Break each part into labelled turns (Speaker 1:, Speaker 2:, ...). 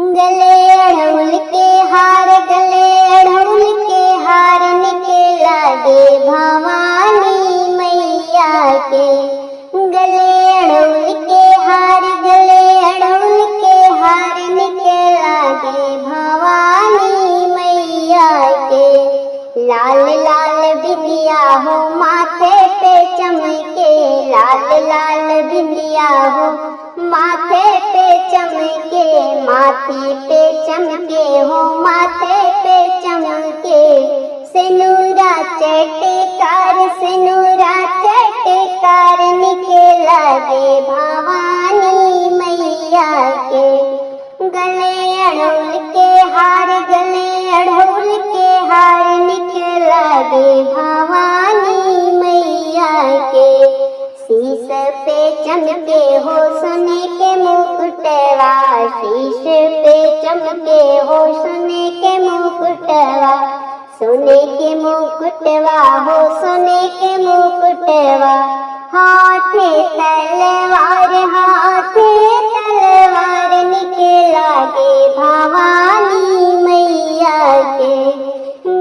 Speaker 1: गले अड़हुल के हार, गले अड़हुल के हार निकला गे भवानी मैया के। गले अड़हुल के हार, गले अड़हुल के हार निकला गे भवानी मैया के। लाल लाल बिंदिया हो माथे पे चमके, लाल लाल बिंदिया हो माथे पे चमके, माथे पे चमके हो माथे पे चमके। सिनुरा चटकार, सिनुरा चटकार निकला गे भवानी मैया के। गले अड़हुल के हार, गले अड़हुल के हार निकला गे भवानी मैया के। शीश पे चमके हो सोने के मुकुटवा, शीश पे चमके हो सोने के मुकुटवा, सोने के मुकुटवा हो सोने के मुकुटवा। हाथे तलवार, हाथे तलवार निकला गे भवानी मैया के।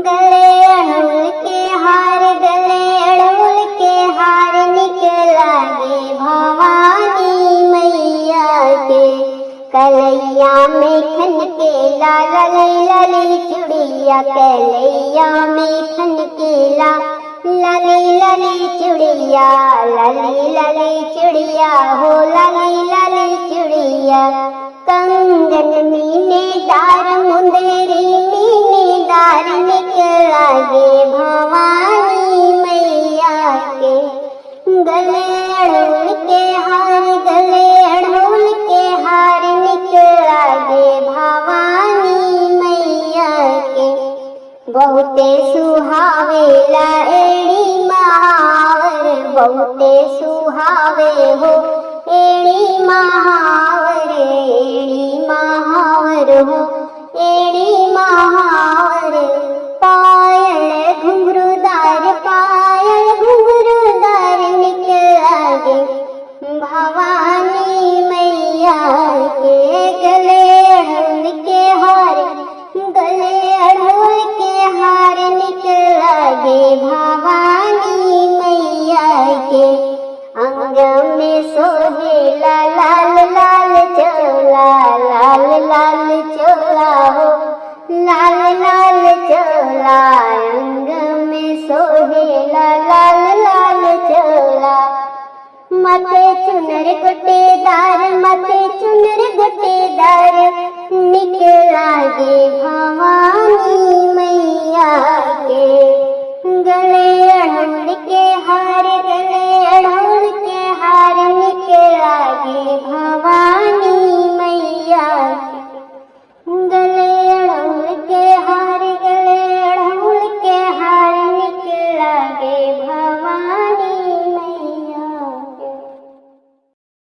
Speaker 1: गले अड़हुल के हार, गले अड़हुल के हार निकला गे भवानी मैया के। कलैया में खन के लाला लाली चुड़िया, कलैया में खन के लाली लाली चुड़िया, लाली लाली चुड़िया हो लाली लाली चुड़िया। कंगन मीने दार, मुंदरी मीने दार निकला गे भवानी मैया के। गले अड़हुल के हार, गले अड़हुल के हार निकला गे भवानी मैया के। बहुते सुहावेला एड़ी महावर, बहुते सुहावे हो एड़ी महावर, एड़ी महावर हो एड़ी महावर। पायल घुंघरूदार, पायल घुंघरूदार निकला गे भवानी मैया के। गले अड़हुल के हार, गले अड़हुल के हार निकला गे भवानी मैया के। अंग में सोहेला लाल लाल चोला, लाल लाल चोला हो लाल लाल चोला। अंग में सोहेला लाल लाल चोला। माथे चुनर गोटेदार, माथे चुनर गोटेदार निकला गे भवानी मैया के। गले अड़हुल के हार, गले अड़हुल के हार निकला गे भवानी।